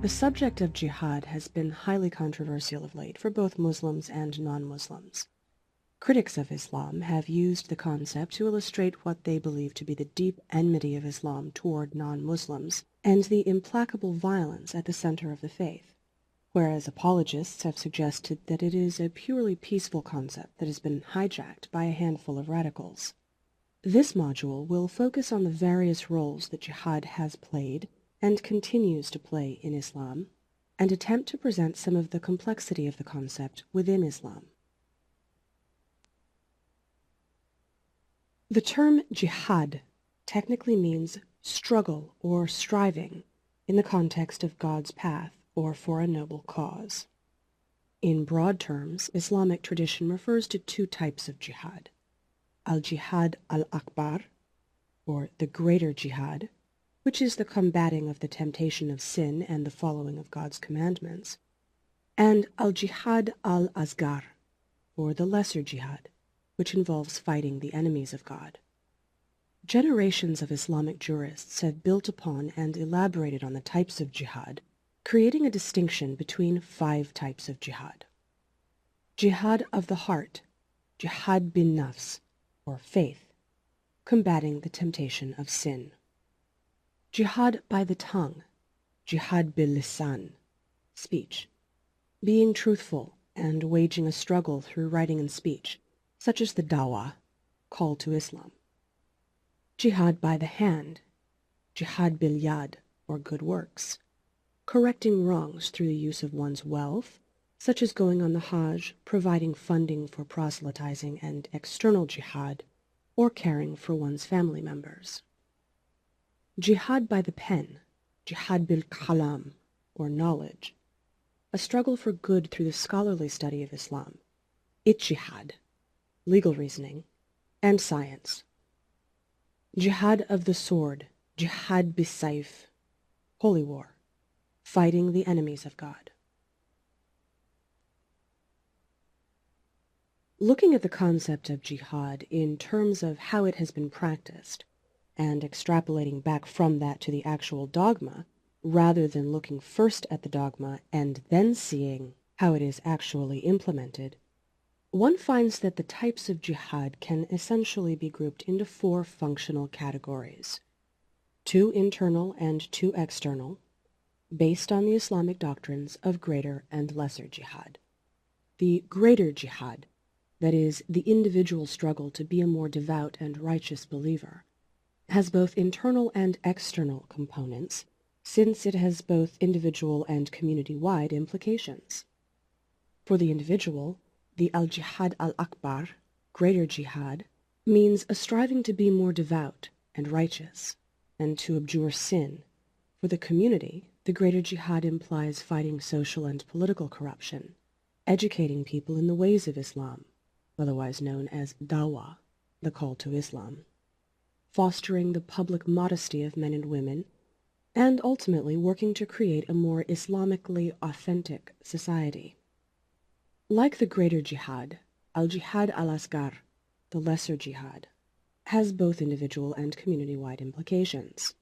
The subject of jihad has been highly controversial of late for both Muslims and non-Muslims. Critics of Islam have used the concept to illustrate what they believe to be the deep enmity of Islam toward non-Muslims and the implacable violence at the center of the faith, whereas apologists have suggested that it is a purely peaceful concept that has been hijacked by a handful of radicals. This module will focus on the various roles that jihad has played and continues to play in Islam, and attempt to present some of the complexity of the concept within Islam. The term jihad technically means struggle or striving in the context of God's path or for a noble cause. In broad terms, Islamic tradition refers to two types of jihad: al-jihad al-akbar, or the greater jihad, which is the combating of the temptation of sin and the following of God's commandments, and al-jihad al-asgar, or the lesser jihad, which involves fighting the enemies of God. Generations of Islamic jurists have built upon and elaborated on the types of jihad, creating a distinction between 5 types of jihad. Jihad of the heart, jihad bin nafs, or faith, combating the temptation of sin. Jihad by the tongue, jihad bil lisan, speech, being truthful and waging a struggle through writing and speech, such as the dawah, call to Islam. Jihad by the hand, jihad bil yad, or good works, correcting wrongs through the use of one's wealth, such as going on the Hajj, providing funding for proselytizing and external jihad, or caring for one's family members. Jihad by the pen, jihad bil kalam, or knowledge, a struggle for good through the scholarly study of Islam, ijtihad, legal reasoning, and science. Jihad of the sword, jihad bis sayf, holy war, fighting the enemies of God. Looking at the concept of jihad in terms of how it has been practiced, and extrapolating back from that to the actual dogma, rather than looking first at the dogma and then seeing how it is actually implemented, one finds that the types of jihad can essentially be grouped into 4 functional categories: 2 internal and 2 external, based on the Islamic doctrines of greater and lesser jihad. The greater jihad, that is, the individual struggle to be a more devout and righteous believer, has both internal and external components, since it has both individual and community-wide implications. For the individual, the al-jihad al-akbar, greater jihad, means a striving to be more devout and righteous, and to abjure sin. For the community, the greater jihad implies fighting social and political corruption, educating people in the ways of Islam, otherwise known as dawah, the call to Islam, fostering the public modesty of men and women, and ultimately working to create a more Islamically authentic society. Like the greater jihad, al-jihad al-asgar, the lesser jihad, has both individual and community-wide implications.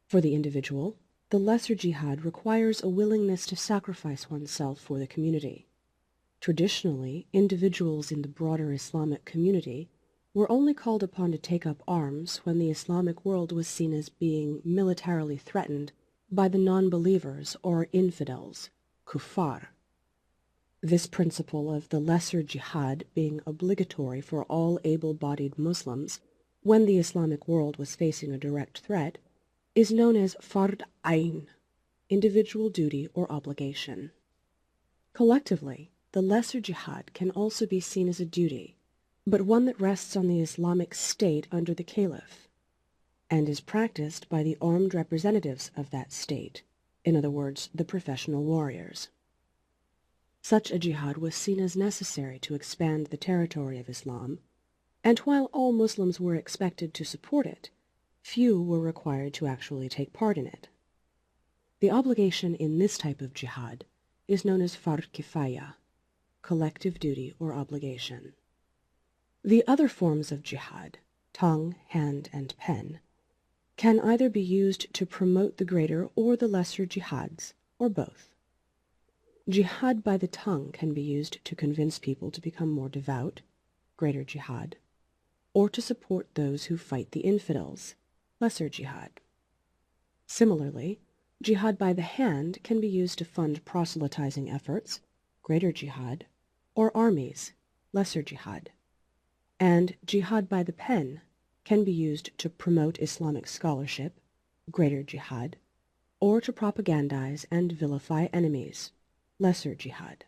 For the individual, the lesser jihad requires a willingness to sacrifice oneself for the community. Traditionally, individuals in the broader Islamic community were only called upon to take up arms when the Islamic world was seen as being militarily threatened by the non-believers or infidels, kuffar. This principle of the lesser jihad being obligatory for all able-bodied Muslims when the Islamic world was facing a direct threat is known as fard ayn, individual duty or obligation. Collectively, the lesser jihad can also be seen as a duty, but one that rests on the Islamic State under the Caliph, and is practiced by the armed representatives of that state, in other words, the professional warriors. Such a jihad was seen as necessary to expand the territory of Islam, and while all Muslims were expected to support it, few were required to actually take part in it. The obligation in this type of jihad is known as fard kifaya, collective duty or obligation. The other forms of jihad, tongue, hand, and pen, can either be used to promote the greater or the lesser jihads, or both. Jihad by the tongue can be used to convince people to become more devout, greater jihad, or to support those who fight the infidels, lesser jihad. Similarly, jihad by the hand can be used to fund proselytizing efforts, greater jihad, or armies, lesser jihad. And jihad by the pen can be used to promote Islamic scholarship, greater jihad, or to propagandize and vilify enemies, lesser jihad.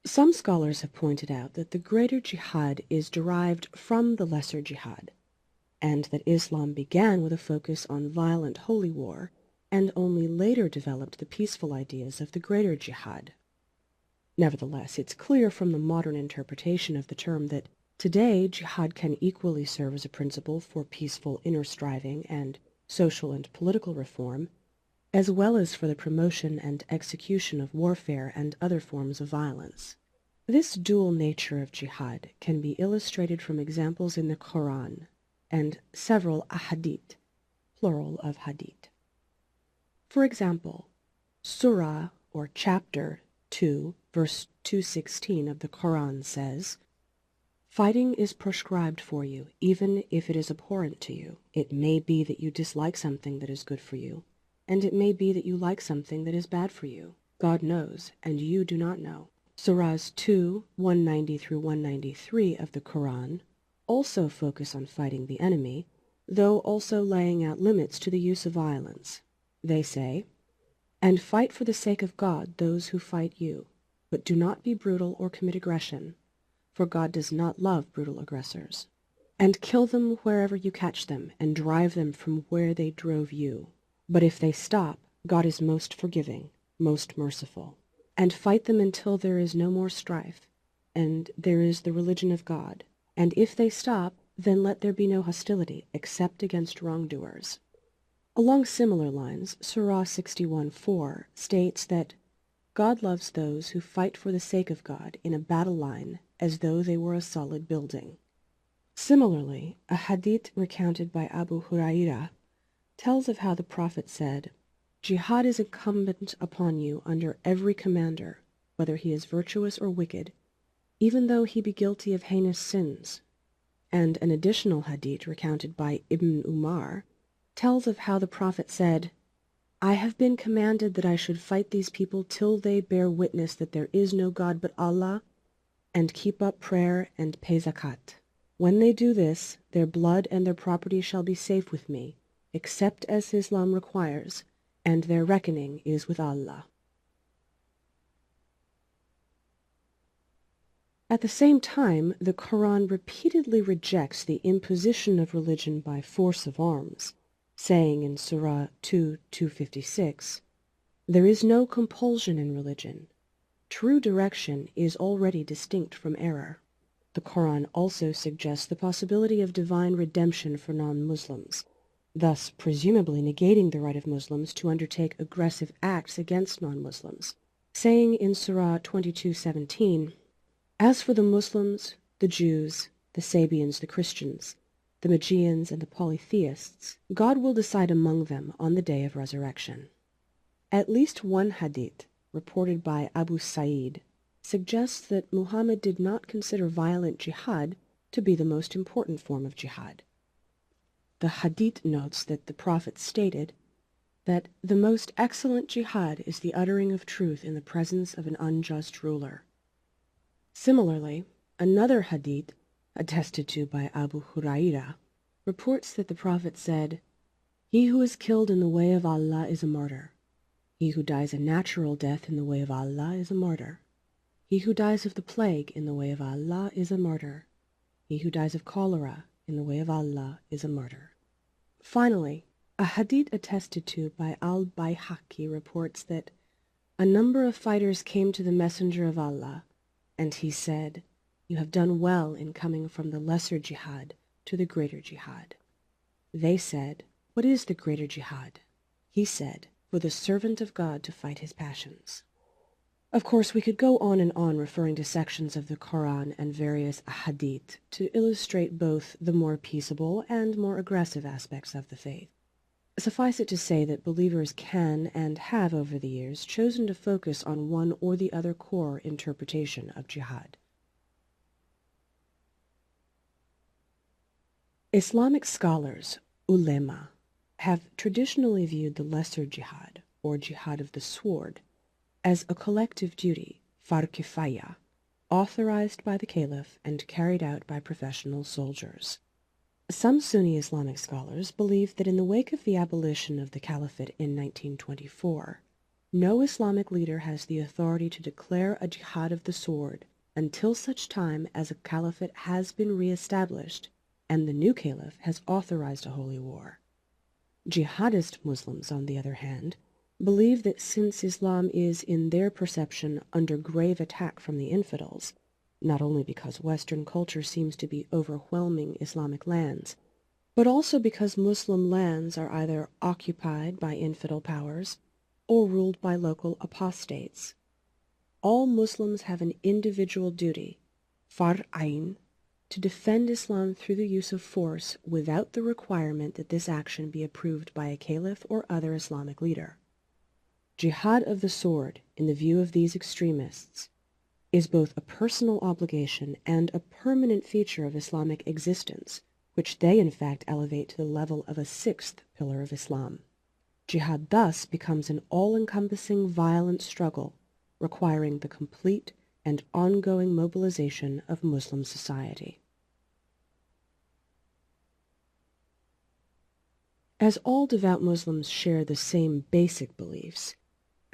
Some scholars have pointed out that the greater jihad is derived from the lesser jihad, and that Islam began with a focus on violent holy war and only later developed the peaceful ideas of the greater jihad. Nevertheless, it's clear from the modern interpretation of the term that today jihad can equally serve as a principle for peaceful inner striving and social and political reform, as well as for the promotion and execution of warfare and other forms of violence. This dual nature of jihad can be illustrated from examples in the Quran and several ahadith, plural of hadith. For example, Surah or chapter 2, verse 216 of the Quran says, "Fighting is prescribed for you, even if it is abhorrent to you. It may be that you dislike something that is good for you, and it may be that you like something that is bad for you. God knows, and you do not know." Surahs 2, 190 through 193 of the Quran also focus on fighting the enemy, though also laying out limits to the use of violence. They say, "And fight for the sake of God those who fight you, but do not be brutal or commit aggression, for God does not love brutal aggressors. And kill them wherever you catch them, and drive them from where they drove you. But if they stop, God is most forgiving, most merciful. And fight them until there is no more strife, and there is the religion of God. And if they stop, then let there be no hostility, except against wrongdoers." Along similar lines, Surah 61:4 states that God loves those who fight for the sake of God in a battle line as though they were a solid building. Similarly, a hadith recounted by Abu Hurairah tells of how the Prophet said, "Jihad is incumbent upon you under every commander, whether he is virtuous or wicked, even though he be guilty of heinous sins." And an additional hadith recounted by Ibn Umar tells of how the Prophet said, "I have been commanded that I should fight these people till they bear witness that there is no God but Allah, and keep up prayer and pay zakat. When they do this, their blood and their property shall be safe with me, except as Islam requires, and their reckoning is with Allah." At the same time, the Quran repeatedly rejects the imposition of religion by force of arms, saying in Surah 2:256, "There is no compulsion in religion. True direction is already distinct from error." The Quran also suggests the possibility of divine redemption for non-Muslims, thus presumably negating the right of Muslims to undertake aggressive acts against non-Muslims, saying in Surah 22:17, "As for the Muslims, the Jews, the Sabians, the Christians, the Magians, and the polytheists, God will decide among them on the day of resurrection." At least one hadith, reported by Abu Sa'id, suggests that Muhammad did not consider violent jihad to be the most important form of jihad. The hadith notes that the Prophet stated that the most excellent jihad is the uttering of truth in the presence of an unjust ruler. Similarly, another hadith, attested to by Abu Hurairah, reports that the Prophet said, "He who is killed in the way of Allah is a martyr. He who dies a natural death in the way of Allah is a martyr. He who dies of the plague in the way of Allah is a martyr. He who dies of cholera in the way of Allah is a martyr." Finally, a hadith attested to by al-Bayhaqi reports that a number of fighters came to the Messenger of Allah, and he said, "You have done well in coming from the lesser jihad to the greater jihad." They said, "What is the greater jihad?" He said, "For the servant of God to fight his passions." Of course, we could go on and on referring to sections of the Quran and various hadith to illustrate both the more peaceable and more aggressive aspects of the faith. Suffice it to say that believers can and have over the years chosen to focus on one or the other core interpretation of jihad. Islamic scholars, ulema, have traditionally viewed the lesser jihad, or jihad of the sword, as a collective duty, fard kifaya, authorized by the caliph and carried out by professional soldiers. Some Sunni Islamic scholars believe that in the wake of the abolition of the caliphate in 1924, no Islamic leader has the authority to declare a jihad of the sword until such time as a caliphate has been re-established and the new caliph has authorized a holy war. Jihadist Muslims, on the other hand, believe that since Islam is, in their perception, under grave attack from the infidels, not only because Western culture seems to be overwhelming Islamic lands, but also because Muslim lands are either occupied by infidel powers or ruled by local apostates. All Muslims have an individual duty, fard ayn, to defend Islam through the use of force without the requirement that this action be approved by a caliph or other Islamic leader. Jihad of the sword, in the view of these extremists, is both a personal obligation and a permanent feature of Islamic existence, which they in fact elevate to the level of a sixth pillar of Islam. Jihad thus becomes an all-encompassing violent struggle, requiring the complete and ongoing mobilization of Muslim society. As all devout Muslims share the same basic beliefs,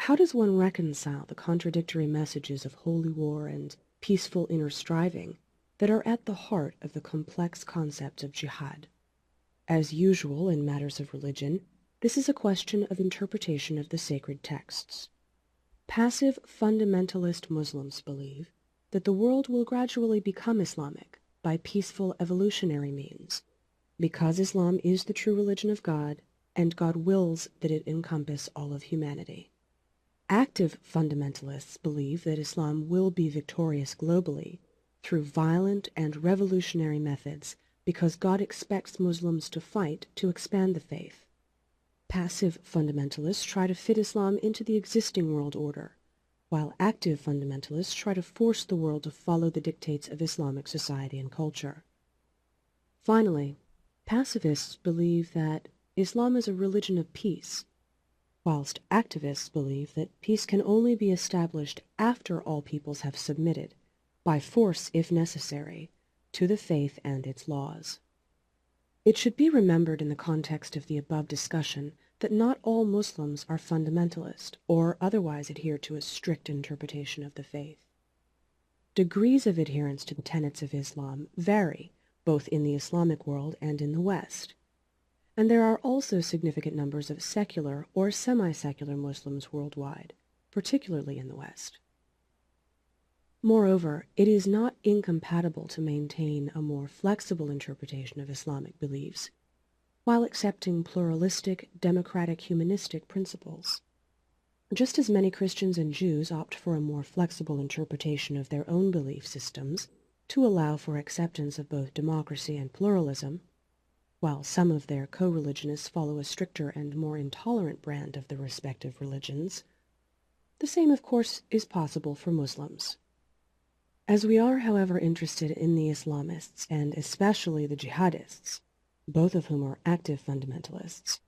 how does one reconcile the contradictory messages of holy war and peaceful inner striving that are at the heart of the complex concept of jihad? As usual in matters of religion, this is a question of interpretation of the sacred texts. Passive fundamentalist Muslims believe that the world will gradually become Islamic by peaceful evolutionary means, because Islam is the true religion of God, and God wills that it encompass all of humanity. Active fundamentalists believe that Islam will be victorious globally through violent and revolutionary methods because God expects Muslims to fight to expand the faith. Passive fundamentalists try to fit Islam into the existing world order, while active fundamentalists try to force the world to follow the dictates of Islamic society and culture. Finally, pacifists believe that Islam is a religion of peace, whilst activists believe that peace can only be established after all peoples have submitted, by force if necessary, to the faith and its laws. It should be remembered in the context of the above discussion that not all Muslims are fundamentalist or otherwise adhere to a strict interpretation of the faith. Degrees of adherence to the tenets of Islam vary both in the Islamic world and in the West, and there are also significant numbers of secular or semi-secular Muslims worldwide, particularly in the West. Moreover, it is not incompatible to maintain a more flexible interpretation of Islamic beliefs, while accepting pluralistic, democratic, humanistic principles. Just as many Christians and Jews opt for a more flexible interpretation of their own belief systems to allow for acceptance of both democracy and pluralism, while some of their co-religionists follow a stricter and more intolerant brand of the respective religions, the same, of course, is possible for Muslims. As we are, however, interested in the Islamists, and especially the jihadists, both of whom are active fundamentalists,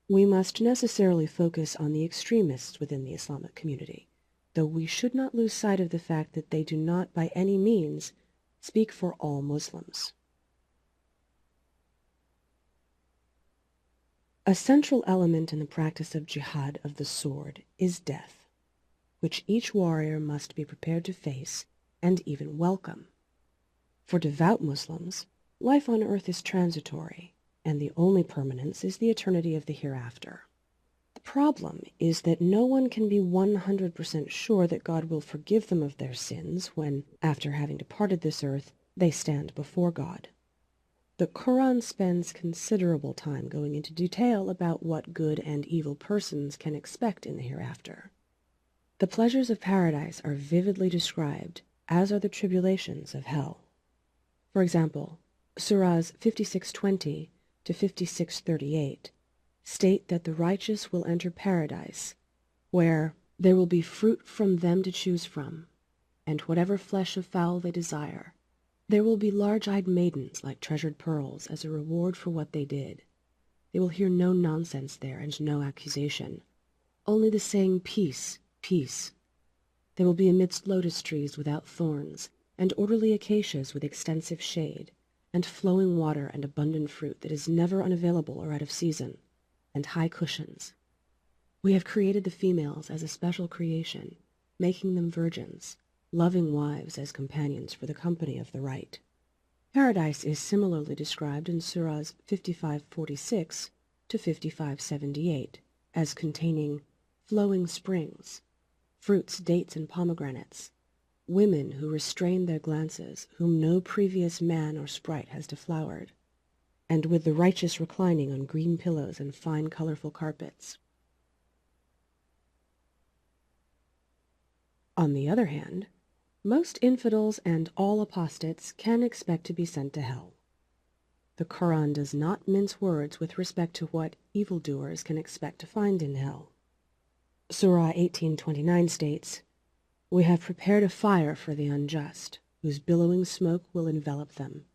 we must necessarily focus on the extremists within the Islamic community, though we should not lose sight of the fact that they do not by any means speak for all Muslims. A central element in the practice of jihad of the sword is death, which each warrior must be prepared to face and even welcome. For devout Muslims, life on earth is transitory, and the only permanence is the eternity of the hereafter. The problem is that no one can be 100% sure that God will forgive them of their sins when, after having departed this earth, they stand before God. The Quran spends considerable time going into detail about what good and evil persons can expect in the hereafter. The pleasures of paradise are vividly described, as are the tribulations of hell. For example, Surahs 56:20 to 56:38 state that the righteous will enter paradise, where there will be fruit from them to choose from, and whatever flesh of fowl they desire. There will be large-eyed maidens like treasured pearls as a reward for what they did. They will hear no nonsense there and no accusation, only the saying, "Peace, peace." They will be amidst lotus trees without thorns, and orderly acacias with extensive shade, and flowing water and abundant fruit that is never unavailable or out of season, and high cushions. We have created the females as a special creation, making them virgins, loving wives as companions for the company of the right. Paradise is similarly described in Surahs 55:46 to 55:78 as containing flowing springs, fruits, dates, and pomegranates, women who restrain their glances, whom no previous man or sprite has deflowered, and with the righteous reclining on green pillows and fine colorful carpets. On the other hand, most infidels and all apostates can expect to be sent to hell. The Quran does not mince words with respect to what evildoers can expect to find in hell. Surah 18:29 states, "We have prepared a fire for the unjust, whose billowing smoke will envelop them,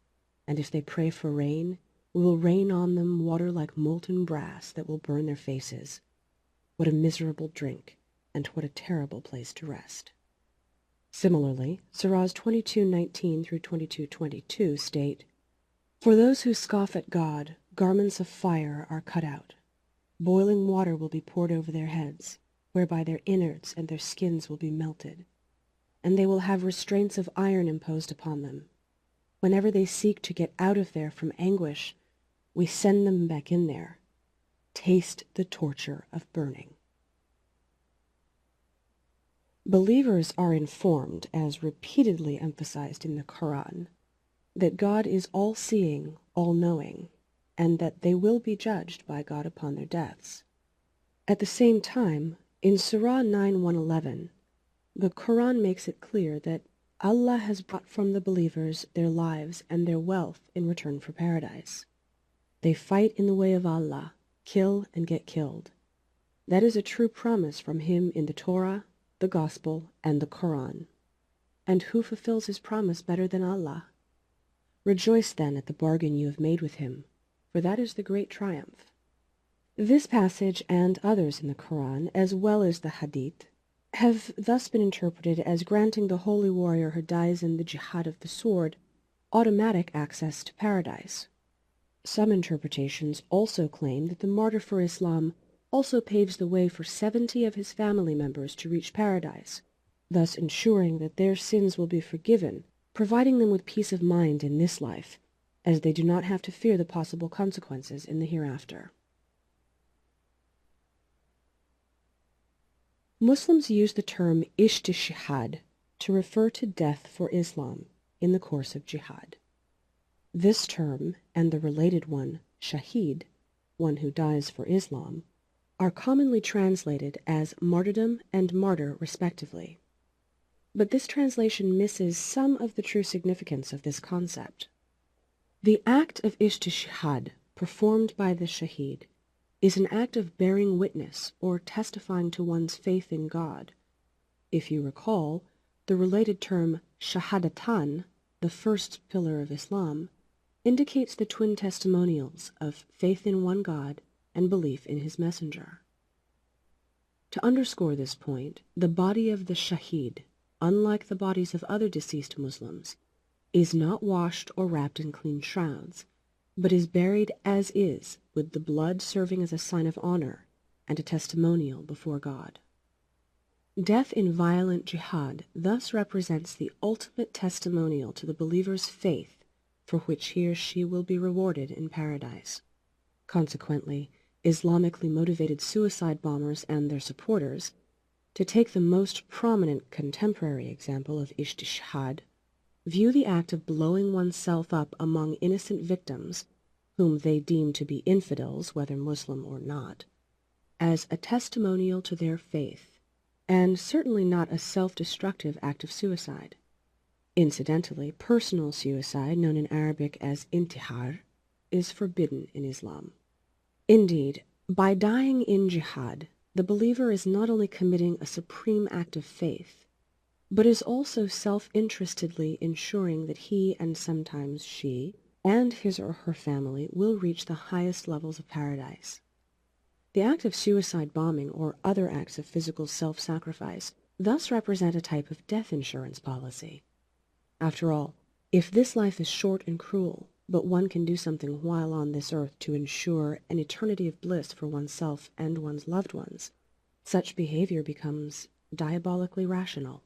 and if they pray for rain, we will rain on them water like molten brass that will burn their faces. What a miserable drink, and what a terrible place to rest." Similarly, Surahs 22:19 through 22:22 state, "For those who scoff at God, garments of fire are cut out. Boiling water will be poured over their heads, whereby their innards and their skins will be melted, and they will have restraints of iron imposed upon them. Whenever they seek to get out of there from anguish, we send them back in there. Taste the torture of burning." Believers are informed, as repeatedly emphasized in the Quran, that God is all-seeing, all-knowing, and that they will be judged by God upon their deaths. At the same time, in Surah 9:111, the Quran makes it clear that Allah has brought from the believers their lives and their wealth in return for paradise. They fight in the way of Allah, kill and get killed. That is a true promise from Him in the Torah, the Gospel, and the Quran. And who fulfills his promise better than Allah? Rejoice then at the bargain you have made with him, for that is the great triumph. This passage and others in the Quran, as well as the Hadith, have thus been interpreted as granting the holy warrior who dies in the jihad of the sword automatic access to paradise. Some interpretations also claim that the martyr for Islam also paves the way for 70 of his family members to reach paradise, thus ensuring that their sins will be forgiven, providing them with peace of mind in this life, as they do not have to fear the possible consequences in the hereafter. Muslims use the term istishhad to refer to death for Islam in the course of jihad. This term and the related one, shahid, one who dies for Islam, are commonly translated as martyrdom and martyr respectively. But this translation misses some of the true significance of this concept. The act of istishhad performed by the shahid is an act of bearing witness or testifying to one's faith in God. If you recall, the related term shahadatan, the first pillar of Islam, indicates the twin testimonials of faith in one God and belief in his messenger. To underscore this point, the body of the shahid, unlike the bodies of other deceased Muslims, is not washed or wrapped in clean shrouds, but is buried as is, with the blood serving as a sign of honor and a testimonial before God. Death in violent jihad thus represents the ultimate testimonial to the believer's faith, for which he or she will be rewarded in paradise. Consequently, Islamically motivated suicide bombers and their supporters, to take the most prominent contemporary example of istishhad, view the act of blowing oneself up among innocent victims, whom they deem to be infidels, whether Muslim or not, as a testimonial to their faith, and certainly not a self-destructive act of suicide. Incidentally, personal suicide, known in Arabic as intihar, is forbidden in Islam. Indeed, By dying in jihad, the believer is not only committing a supreme act of faith, but is also self-interestedly ensuring that he, and sometimes she, and his or her family will reach the highest levels of paradise. The act of suicide bombing or other acts of physical self-sacrifice thus represent a type of death insurance policy. After all, if this life is short and cruel, but one can do something while on this earth to ensure an eternity of bliss for oneself and one's loved ones, such behavior becomes diabolically rational.